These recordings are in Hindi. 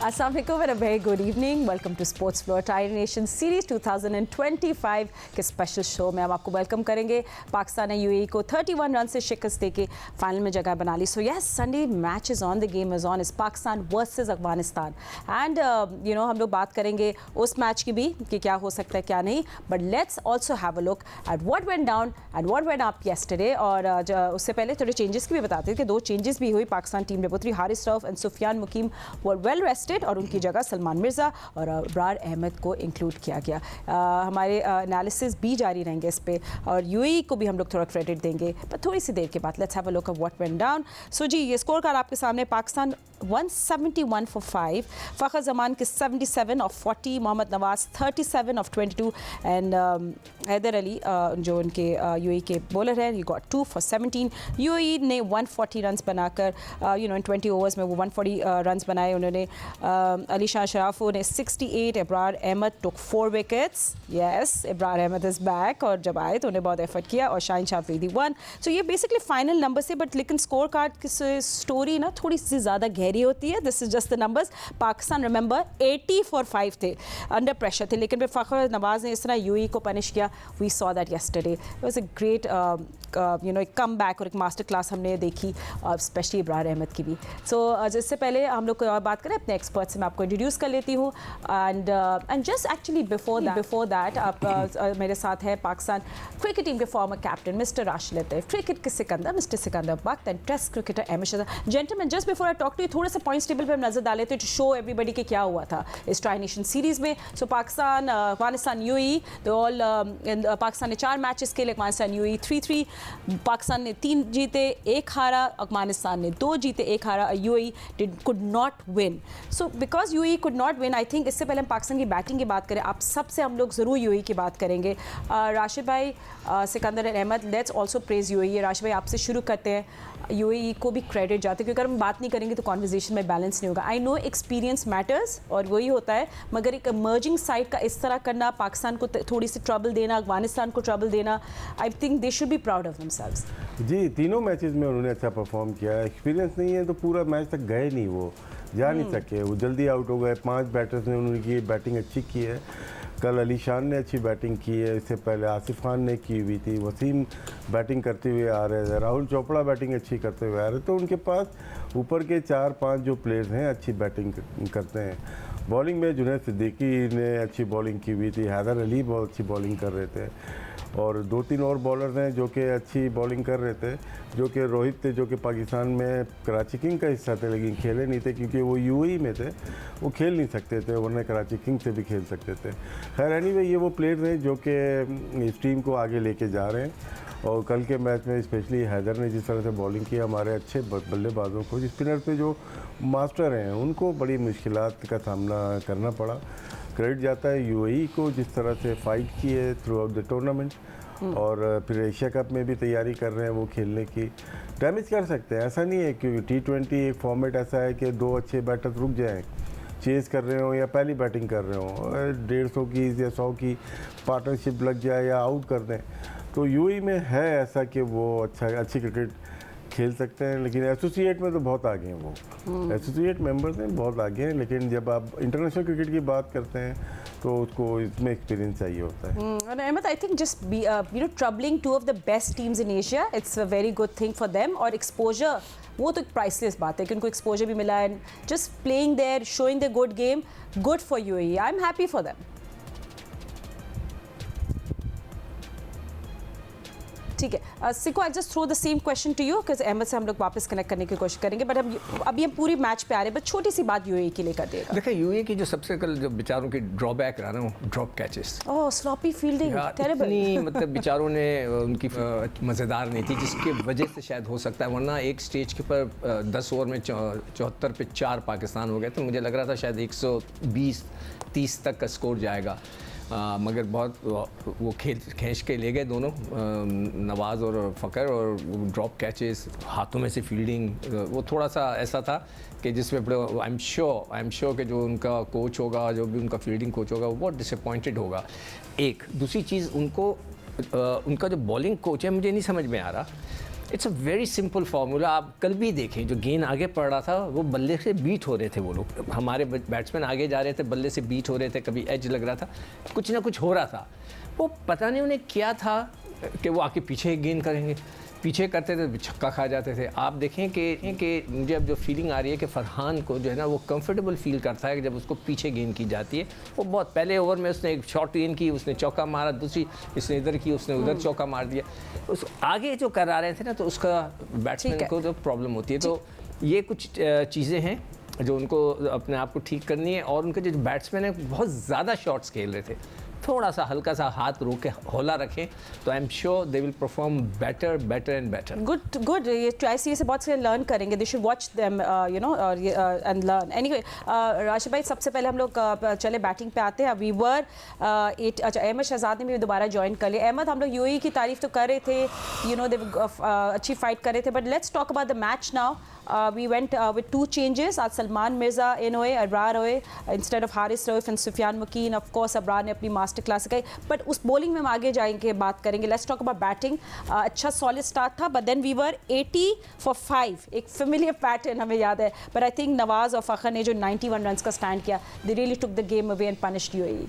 Assalamu alaikum and a very good evening. Welcome to Sports Floor Tri Nation Series 2025 के स्पेशल शो में हम आपको वेलकम करेंगे। पाकिस्तान ने यूएई को 31 रन से शिकस्त देके फाइनल में जगह बना ली। So yes, Sunday match is on, the game is on, is Pakistan versus Afghanistan and हम लोग बात करेंगे उस मैच की भी कि क्या हो सकता है क्या नहीं, but let's also have a look at what went down and what went up yesterday. और उससे पहले थोड़े चेंजेस की भी बताते हैं कि दो चेंजेस भी हुई पाकिस्तान टीम में। पुत्री Haris Rauf and Sufiyan Muqeem were well rested और उनकी जगह सलमान मिर्ज़ा और अबरार अहमद को इंक्लूड किया गया। हमारे एनालिसिस भी जारी रहेंगे इस पे और यूएई को भी हम लोग थोड़ा क्रेडिट देंगे, पर थोड़ी सी देर के बाद। Let's have a look at what went down. So जी, ये स्कोर कार्ड आपके सामने। पाकिस्तान 171 for 5, फ़खर जमान के 77 of 40, Mohammad Nawaz 37 of 22 and Haider Ali जो उनके यूएई के बॉलर हैं, ही गॉट 2 for 17। यूएई ने 140 रन्स बनाकर इन 20 ओवर्स में वो 140 रन्स बनाए उन्होंने। अली शाह शराफो ने 68, Abrar Ahmed took 4 wickets. Yes, Abrar Ahmed is back और जब आए तो उन्हें बहुत एफर्ट किया। और शाहीन शाह अफरीदी 1। सो ये बेसिकली फाइनल नंबर से, बट लेकिन स्कोर कार्ड की स्टोरी ना थोड़ी सी ज़्यादा गहरी होती है। This is just the numbers. Pakistan remember 80 for 5 थे, अंडर प्रेशर थे, लेकिन फिर फ़खर नवाज ने इस तरह यूएई को पनिश किया। We saw that yesterday. It was a great एक कम बैक और एक मास्टर क्लास हमने देखी, स्पेशली अबरार अहमद की भी। सो जिससे पहले हम लोग कोई और बात करें, अपने एक्सपर्ट से मैं आपको इंट्रोड्यूस कर लेती हूँ। And just actually before that आप मेरे साथ है पाकिस्तान क्रिकेट टीम के former captain mister Rashid Latif, cricket के सिकंदर mister Sikandar Bakht and test cricketer Ahmed Shehzad. Gentlemen, just before I talk to you, थोड़ा सा पॉइंट्स टेबल पे हम नजर डाले थे टू शो एवरीबडी के क्या हुआ था इस ट्राई नेशन सीरीज में। So Pakistan, Afghanistan, UAE, they all Pakistan ने 4 मैचेस के लिए, अफगानिस्तान यूएई 3-3। पाकिस्तान ने 3 जीते 1 हारा, अफगानिस्तान ने 2 जीते 1 हारा। UAE could not win. So because UAE could not win, I think इससे पहले हम पाकिस्तान की बैटिंग की बात करें, आप सबसे हम लोग ज़रूर यूएई की बात करेंगे। राशिद भाई, Sikandar Ahmed, let's also praise UAE. Rashid भाई, आपसे शुरू करते हैं। यूएई को भी क्रेडिट जाते हैं, क्योंकि अगर हम बात नहीं करेंगे तो कॉन्वर्जेशन में बैलेंस नहीं होगा। आई नो एक्सपीरियंस मैटर्स और वही होता है, मगर एक इमर्जिंग साइड का इस तरह करना, पाकिस्तान को थोड़ी सी ट्रबल देना, अफगानिस्तान को ट्रबल देना, I think they should be proud of themselves. जी, तीनों मैचेस में उन्होंने अच्छा परफॉर्म किया। एक्सपीरियंस नहीं है तो पूरा मैच तक गए नहीं, वो जा नहीं सके, वो जल्दी आउट हो गए। 5 बैटर्स ने उन्होंने बैटिंग अच्छी की है। कल अली शान ने अच्छी बैटिंग की है, इससे पहले आसिफ खान ने की हुई थी। वसीम बैटिंग करते हुए आ रहे थे, राहुल चोपड़ा बैटिंग अच्छी करते हुए आ रहे, तो उनके पास ऊपर के 4-5 जो प्लेयर्स हैं अच्छी बैटिंग करते हैं। बॉलिंग में जुनैद सिद्दीकी ने अच्छी बॉलिंग की हुई थी, हैदर अली बहुत अच्छी बॉलिंग कर रहे थे और 2-3 और बॉलर्स हैं जो कि अच्छी बॉलिंग कर रहे थे, जो कि रोहित थे, जो कि पाकिस्तान में कराची किंग का हिस्सा थे लेकिन खेले नहीं थे क्योंकि वो यूएई में थे, वो खेल नहीं सकते थे, वरना कराची किंग से भी खेल सकते थे। खैर एनीवे, ये वो प्लेयर्स हैं जो कि इस टीम को आगे लेके जा रहे हैं। और कल के मैच में स्पेशली हैदर ने जिस तरह से बॉलिंग की, हमारे अच्छे बल्लेबाजों को, स्पिनर पे जो मास्टर हैं उनको बड़ी मुश्किलात का सामना करना पड़ा। क्रेडिट जाता है यूएई को, जिस तरह से फाइट की है थ्रू आउट द टूर्नामेंट, और फिर एशिया कप में भी तैयारी कर रहे हैं वो खेलने की। डैमेज कर सकते हैं, ऐसा नहीं है, क्योंकि T20 एक फॉर्मेट ऐसा है कि 2 अच्छे बैटर्स रुक जाएं, चेज़ कर रहे हो या पहली बैटिंग कर रहे हो, 150 की या 100 की पार्टनरशिप लग जाए या आउट कर दें, तो यूएई में है ऐसा कि वो अच्छी क्रिकेट खेल सकते हैं। लेकिन एसोसिएट में तो बहुत आगे हैं, वो एसोसिएट मेंबर्स हैं बहुत आगे हैं, लेकिन जब आप इंटरनेशनल क्रिकेट की बात करते हैं तो उसको इसमें एक्सपीरियंस चाहिए होता है। And Ahmed, I think just be troubling 2 of the best teams in Asia, it's a very good thing for them। और exposure, वो तो एक प्राइसलेस बात है कि उनको एक्सपोजर भी मिला है। Just playing there, showing the good game, good for UAE. I am happy for them. ठीक है, सिको, I just throw the same question to you, because Ahmad से हम लोग वापस कनेक्ट करने की कोशिश करेंगे, बट अभी हम पूरी मैच पे आ रहे हैं, बट छोटी सी बात यूएई के लिए कर देगा। देखिए, यूएई की जो सबसे कल जो बेचारों की ड्रॉबैक रहा ना, वो ड्रॉप कैचेस, ओह स्लॉपी फील्डिंग, टेरिबल। मतलब बेचारों ने उनकी मज़ेदार नहीं थी, जिसके वजह से शायद हो सकता है, वरना एक स्टेज के पर 10 ओवर में 74 पे 4 पाकिस्तान हो गए, तो मुझे लग रहा था शायद 120-30 तक का स्कोर जाएगा। मगर बहुत वो खींच के ले गए दोनों, नवाज़ और फ़खर, और ड्रॉप कैचेस, हाथों में से फील्डिंग, वो थोड़ा सा ऐसा था कि जिसमें आई एम श्योर कि जो उनका कोच होगा, जो भी उनका फील्डिंग कोच होगा, वो बहुत डिसअपॉइंटेड होगा। एक दूसरी चीज़, उनका जो बॉलिंग कोच है, मुझे नहीं समझ में आ रहा it's a very simple formula. आप कल भी देखें, जो गेंद आगे पड़ रहा था वो बल्ले से बीट हो रहे थे, वो लोग हमारे बैट्समैन आगे जा रहे थे, बल्ले से बीट हो रहे थे, कभी एज लग रहा था, कुछ ना कुछ हो रहा था। वो पता नहीं उन्हें क्या था कि वो आके पीछे गेंद करेंगे, पीछे करते थे छक्का खा जाते थे। आप देखें कि मुझे अब जो फीलिंग आ रही है कि फरहान को जो है ना वो कंफर्टेबल फील करता है कि जब उसको पीछे गेंद की जाती है। वो बहुत पहले ओवर में उसने एक शॉर्ट गेंद की, उसने चौका मारा, दूसरी इसने इधर की, उसने उधर चौका मार दिया। उस आगे जो करा रहे थे ना, तो उसका बैट्समैन को जो प्रॉब्लम होती है। तो ये कुछ चीज़ें हैं जो उनको अपने आप को ठीक करनी है। और उनके जो बैट्समैन है बहुत ज़्यादा शॉट्स खेल रहे थे, थोड़ा सा हल्का सा हाथ रोक के हौला रखें तो I am sure they will perform better and better. Good ये ICA से बहुत से लर्न करेंगे, they should watch them you know and learn. Anyway Rashid भाई, सबसे पहले हम लोग चले बैटिंग पे आते हैं। वी वर अच्छा, अहमद शहजाद ने भी दोबारा ज्वाइन कर लिया। अहमद, हम लोग UAE की तारीफ तो कर रहे थे, यू नो दे अच्छी फाइट कर रहे थे, but let's talk about the match now. We went with 2 changes. आज सलमान मिर्ज़ा इन हुए, अबरार हुए instead of Haris Rauf and Sufiyan Muqeem. Of course Abrar ने अपनी मास्टर क्लास सिखाई, बट उस बॉलिंग में हम आगे जाएंगे, बात करेंगे। Let's talk about batting. अच्छा सॉलिड स्टार्ट था, but then we were 80 for 5, एक फेमिलियर पैटर्न हमें याद है। बट आई थिंक नवाज और फ़खर ने जो 91 रन का स्टैंड किया, they really took the game away and punished UAE।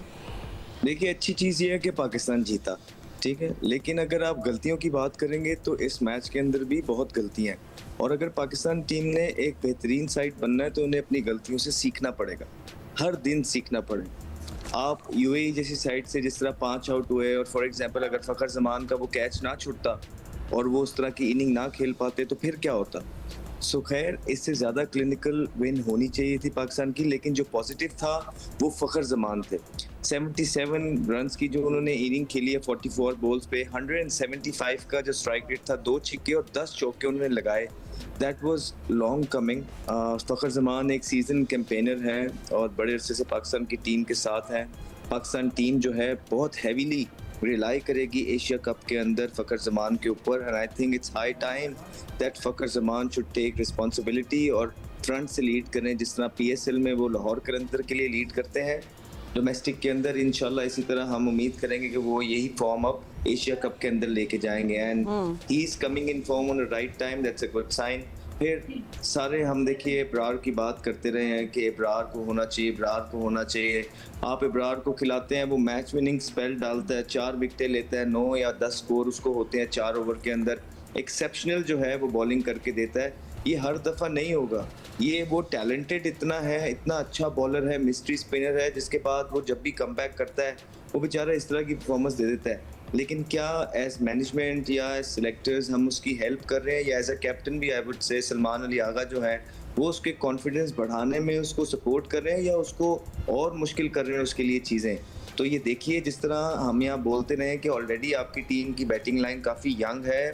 देखिए, अच्छी चीज़ ये है कि पाकिस्तान जीता, ठीक है, लेकिन अगर आप गलतियों की बात करेंगे तो इस मैच के अंदर भी बहुत गलतियां हैं। और अगर पाकिस्तान टीम ने एक बेहतरीन साइड बनना है तो उन्हें अपनी गलतियों से सीखना पड़ेगा, हर दिन सीखना पड़ेगा। आप UAE जैसी साइड से जिस तरह 5 आउट हुए, और फॉर एग्जांपल अगर फ़खर जमान का वो कैच ना छूटता और वो उस तरह की इनिंग ना खेल पाते तो फिर क्या होता। सो खैर, इससे ज़्यादा क्लिनिकल विन होनी चाहिए थी पाकिस्तान की, लेकिन जो पॉजिटिव था वो फ़खर जमान थे। 77 रन्स की जो उन्होंने इनिंग खेली है 44 बॉल्स पे, 175 का जो स्ट्राइक रेट था, 2 छक्के और 10 चौके उन्होंने लगाए। That was long coming. Fakhar Zaman एक सीजन कैंपेनर है और बड़े अरसे से पाकिस्तान की टीम के साथ हैं। पाकिस्तान टीम जो है बहुत हैवीली रिलाई करेगी एशिया कप के अंदर फ़खर जमान के ऊपर, and I think it's high time that Fakhar Zaman should take responsibility और फ्रंट से लीड करें, जिस तरह PSL में वो लाहौर कलंदर के लिए लीड करते हैं। डोमेस्टिक के अंदर इंशाल्लाह इसी तरह हम उम्मीद करेंगे कि वो यही फॉर्म अब एशिया कप के अंदर लेके जाएंगे, and he is coming in form on the right time, that's a good sign. फिर सारे हम देखिए इब्रार की बात करते रहे हैं कि इब्रार को होना चाहिए, इब्रार को होना चाहिए। आप इब्रार को खिलाते हैं, वो मैच विनिंग स्पेल डालता है, 4 विकेटें लेता है, 9 या 10 स्कोर उसको होते हैं 4 ओवर के अंदर। एक्सेप्शनल जो है वो बॉलिंग करके देता है। ये हर दफ़ा नहीं होगा, ये वो टैलेंटेड इतना है, इतना अच्छा बॉलर है, मिस्ट्री स्पिनर है, जिसके बाद वो जब भी कमबैक करता है वो बेचारा इस तरह की परफॉर्मेंस दे देता है। लेकिन क्या एज मैनेजमेंट या एज सिलेक्टर्स हम उसकी हेल्प कर रहे हैं, या एज अ कैप्टन भी I would say Salman Ali Agha जो है वो उसके कॉन्फिडेंस बढ़ाने में उसको सपोर्ट कर रहे हैं, या उसको और मुश्किल कर रहे हैं उसके लिए चीज़ें। तो ये देखिए, जिस तरह हम यहाँ बोलते रहे कि ऑलरेडी आपकी टीम की बैटिंग लाइन काफ़ी यंग है,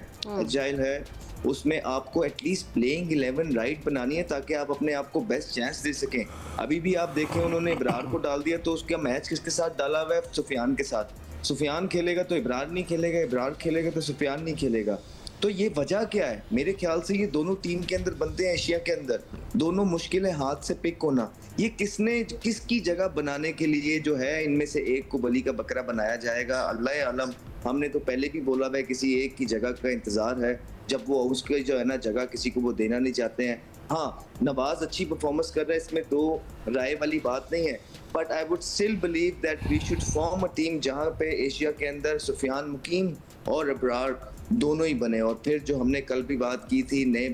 एजाइल है, उसमें आपको एटलीस्ट प्लेइंग 11 राइट बनानी है ताकि आप अपने आप को बेस्ट चांस दे सकें। अभी भी आप देखें, उन्होंने इब्रार को डाल दिया तो उसका मैच किसके साथ डाला हुआ है? सुफियान के साथ। सुफियान खेलेगा तो इब्रार नहीं खेलेगा, इब्रार खेलेगा तो सुफियान नहीं खेलेगा। तो ये वजह क्या है? मेरे ख्याल से ये दोनों टीम के अंदर बनते हैं एशिया के अंदर, दोनों मुश्किल है हाथ से पिक होना। ये किसकी जगह बनाने के लिए जो है इनमें से एक को बली का बकरा बनाया जाएगा, अल्लाह आलम। हमने तो पहले भी बोला है किसी एक की जगह का इंतजार है, जब वो उसकी जो है ना जगह किसी को वो देना नहीं चाहते हैं। हाँ, नवाज अच्छी परफॉर्मेंस कर रहा है, इसमें दो राय वाली बात नहीं है, but I would still believe that we should form a team जहाँ पे एशिया के अंदर सुफियान मुकीम और अबरार दोनों ही बने। और फिर जो हमने कल भी बात की थी, नए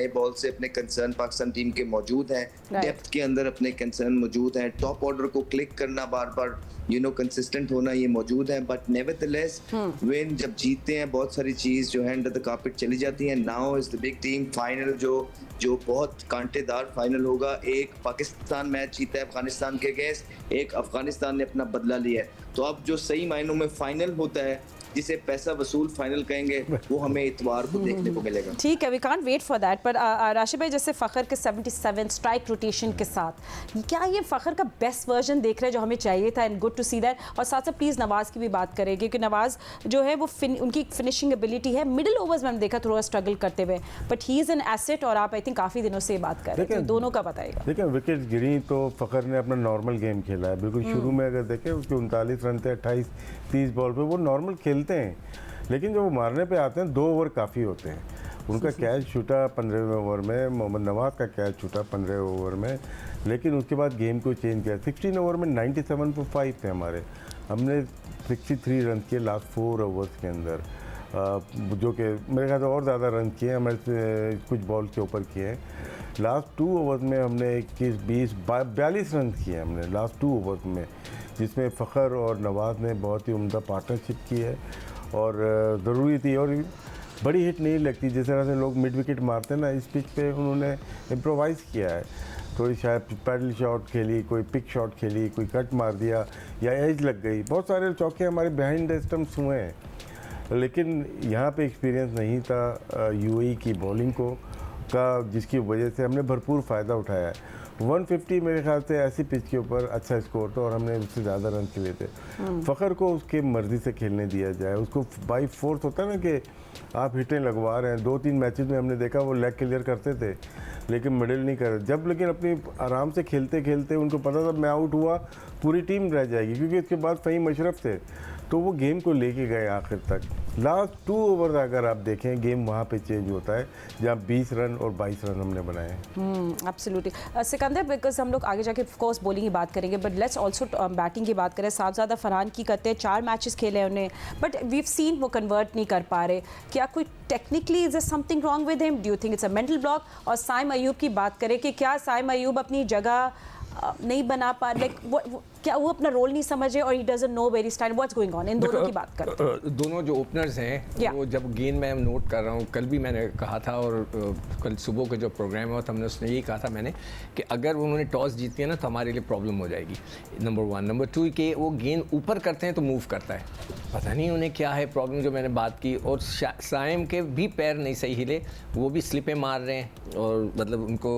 बॉल से अपने कंसर्न पाकिस्तान टीम के मौजूद हैं, डेप्थ के अंदर अपने कंसर्न मौजूद हैं, टॉप ऑर्डर को क्लिक करना, बार बार कंसिस्टेंट होना, ये मौजूद है। बट नेवरदलेस व्हेन जब जीतते हैं बहुत सारी चीज जो है अंडर द कार्पेट चली जाती है। Now is the big team final, जो बहुत कांटेदार फाइनल होगा। एक पाकिस्तान मैच जीता है अफगानिस्तान के अगेंस्ट, एक अफगानिस्तान ने अपना बदला लिया है। तो अब जो सही मायनों में फाइनल होता है, जिसे पैसा वसूल फाइनल कहेंगे, वो हमें इतवार को देखने को मिलेगा। ठीक है, we can't wait for that. पर राशिद भाई, जैसे फ़खर के 77 स्ट्राइक रोटेशन के साथ, क्या ये फ़खर का बेस्ट वर्जन देख रहे हैं जो हमें चाहिए था? And good to see that. और साथ साथ प्लीज़ नवाज़ की भी बात करें, क्योंकि नवाज़ जो है वो उनकी फिनिशिंग एबिलिटी है। मिडिल ओवर्स में हमने देखा थोड़ा स्ट्रगल करते हुए, but he is an asset. और आप आई थिंक काफ़ी दिनों से ये बात कर रहे हैं, तो दोनों का बताएगा। देखिए, विकेट गिरी तो फ़खर ने अपना नॉर्मल गेम खेला है। बिल्कुल शुरू में अगर देखें उसके 39 रन थे 28-30 बॉल पे, वो नॉर्मल खेलते हैं। लेकिन जब वो मारने पे आते हैं 2 ओवर काफ़ी होते हैं। उनका कैच छूटा 15वें ओवर में, मोहम्मद नवाज का कैच छूटा 15वें ओवर में, लेकिन उसके बाद गेम को चेंज किया। 16 ओवर में 97 पर 5 थे हमारे, हमने 63 रन किए लास्ट 4 ओवर्स के अंदर, जो कि मेरे ख्याल से और ज़्यादा रन किए हमारे से कुछ बॉल के ऊपर किए हैं। लास्ट 2 ओवर्स में हमने 21, 20, 42 रन किए हमने लास्ट 2 ओवर्स में, जिसमें फ़खर और नवाज़ ने बहुत ही उम्दा पार्टनरशिप की है और ज़रूरी थी। और बड़ी हिट नहीं लगती, जिस तरह से लोग मिड विकेट मारते हैं ना, इस पिच पे उन्होंने इम्प्रोवाइज़ किया है, थोड़ी शायद पैडल शॉट खेली, कोई पिक शॉट खेली, कोई कट मार दिया या एज लग गई। बहुत सारे चौके हमारे बिहाइंड द स्टंप्स हुए हैं, लेकिन यहाँ पे एक्सपीरियंस नहीं था यूएई की बॉलिंग का, जिसकी वजह से हमने भरपूर फ़ायदा उठाया है। 150 मेरे ख्याल से ऐसी पिच के ऊपर अच्छा स्कोर था और हमने उससे ज़्यादा रन खेले थे। फ़खर को उसके मर्ज़ी से खेलने दिया जाए, उसको बाई फोर्स होता है ना कि आप हिटें लगवा रहे हैं। 2-3 मैचेस में हमने देखा वो लेग क्लियर करते थे लेकिन मिडिल नहीं कर, जब लेकिन अपनी आराम से खेलते खेलते उनको पता था मैं आउट हुआ पूरी टीम रह जाएगी, क्योंकि उसके बाद फ़हीम अशरफ थे, तो वो गेम को लेके गए आखिर तक। लास्ट 2 ओवर अगर आप देखें गेम वहाँ पे चेंज होता है जहाँ 20 रन और 22 रन हमने बनाए हैं। एब्सोल्युटली सिकंदर, बिकॉज हम लोग आगे जाके ऑफ कोर्स बॉलिंग की बात करेंगे, बट लेट्स आल्सो बैटिंग की बात करें। साहबजादा फरहान की करते हैं, 4 मैचेस खेले हैं उन्हें, बट वीव सीन वो कन्वर्ट नहीं कर पा रहे। क्या कोई technically is something wrong with him? Do you think it's a mental block? और साइम अयूब की बात करें कि क्या साइम अयूब अपनी जगह नहीं बना पा, लाइक क्या वो अपना रोल नहीं समझे और he doesn't know where he stand, what's going on? इन दोनों की बात करते हैं। दोनों जो ओपनर्स हैं वो जब गेंद में नोट कर रहा हूँ, कल भी मैंने कहा था और कल सुबह का जो प्रोग्राम हुआ था हमने उसने यही कहा था मैंने कि अगर उन्होंने टॉस जीती है ना तो हमारे लिए प्रॉब्लम हो जाएगी, नंबर 1। नंबर 2 कि वो गेंद ऊपर करते हैं तो मूव करता है, पता नहीं उन्हें क्या है प्रॉब्लम, जो मैंने बात की। और साइम के भी पैर नहीं सही हिले, वो भी स्लिपें मार रहे हैं और मतलब उनको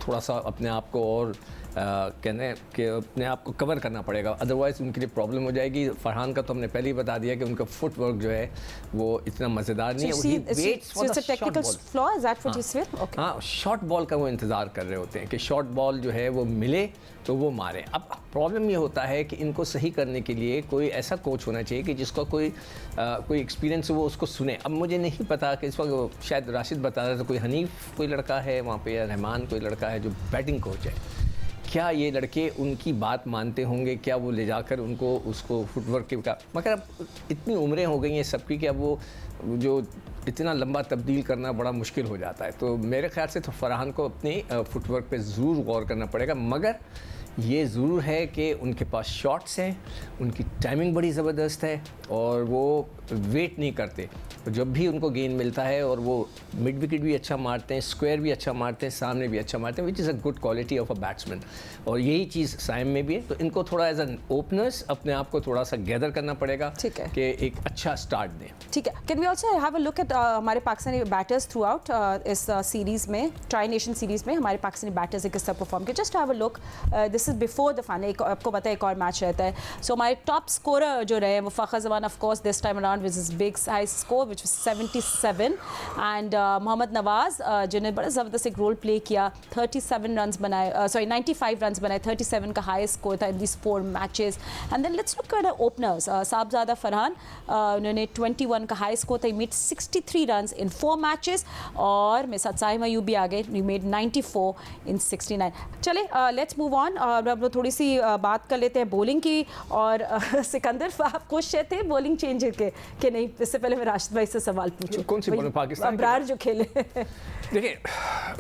थोड़ा सा अपने आप को और कहने कि अपने आप को कवर करना पड़ेगा, अदरवाइज़ उनके लिए प्रॉब्लम हो जाएगी। फरहान का तो हमने पहले ही बता दिया कि उनका फुटवर्क जो है वो इतना मज़ेदार नहीं है। हाँ, शॉर्ट बॉल का वो इंतज़ार कर रहे होते हैं कि शॉर्ट बॉल जो है वो मिले तो वो मारे। अब प्रॉब्लम ये होता है कि इनको सही करने के लिए कोई ऐसा कोच होना चाहिए कि जिसका कोई एक्सपीरियंस हो, वो उसको सुने। अब मुझे नहीं पता कि इस वक्त शायद राशिद बता रहा था कोई हनीफ कोई लड़का है वहाँ पे या रहमान कोई लड़का है जो बैटिंग कोच है, क्या ये लड़के उनकी बात मानते होंगे? क्या वो ले जाकर उनको उसको फुटवर्क के का, मगर अब इतनी उम्रें हो गई हैं सबकी कि अब वो जो इतना लंबा तब्दील करना बड़ा मुश्किल हो जाता है। तो मेरे ख्याल से तो फरहान को अपनी फुटवर्क पे ज़रूर गौर करना पड़ेगा, मगर ये ज़रूर है कि उनके पास शॉट्स हैं, उनकी टाइमिंग बड़ी ज़बरदस्त है और वो वेट नहीं करते। जब भी उनको गेंद मिलता है और वो मिड विकेट भी अच्छा मारते हैं, स्क्वायर भी अच्छा मारते हैं, सामने भी अच्छा मारते हैं, which is a good quality of a batsman. और यही चीज़ साइम में भी है। तो इनको थोड़ा एज एन ओपनर्स अपने आप को थोड़ा सा गैदर करना पड़ेगा कि एक अच्छा स्टार्ट दें। ठीक है, can we also have a look at हमारे पाकिस्तानी बैटर्स थ्रू आउट इस सीरीज़ में, ट्राई नेशन सीरीज़ में हमारे पाकिस्तानी बैटर्स ने किस तरह परफॉर्म किया? Just have a look, this is before the final, आपको पता है एक और मैच रहता है। सो हमारे टॉप स्कोरर जो रहे वो Fakhar Zaman of course this time around which is big high score which was 77, and Mohammad Nawaz जिन्हें बड़ा ज़बरदस्त एक रोल प्ले किया, 37 रन्स बनाए, 95 रन्स बनाए, 37 का हाईएस्ट स्कोर था in these 4 matches. And then let's look at openers, Sahibzada Farhan, उन्होंने 21 का हाई स्कोर था, मेड 63 रन्स इन 4 मैचेस, और मेरे साथ साइम अयूब भी आ गए, मेड 94 इन 69। चले लेट्स मूव ऑन, अब लोग थोड़ी सी बात कर लेते हैं बॉलिंग की। और सिकंदर, आप खुश थे बॉलिंग चेंज के कि नहीं? इससे पहले मैं राशिद भाई से सवाल पूछूं, कौन सी बॉलिंग? पाकिस्तान अब्रार जो खेले। देखिए,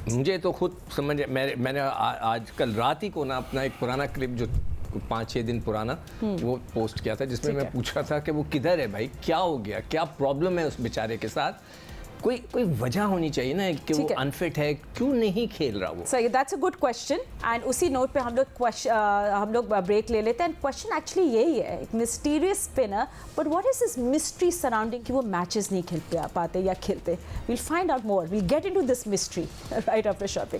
मुझे तो खुद समझ, मैंने आज कल रात ही को ना अपना एक पुराना क्लिप जो 5-6 दिन पुराना वो पोस्ट किया था, जिसमें मैं पूछा था कि वो किधर है भाई, क्या हो गया, क्या प्रॉब्लम है उस बेचारे के साथ। कोई वजह होनी चाहिए ना कि वो अनफिट है, क्यों नहीं खेल रहा वो। सही, that's a good question. And उसी नोट पे हम लोग ब्रेक ले लेते हैं। क्वेश्चन एक्चुअली यही है, एक mysterious spinner, but what is this mystery surrounding कि वो मैचेस नहीं खेल पाते या खेलते? We'll find out more, we'll get into this mystery right after short break.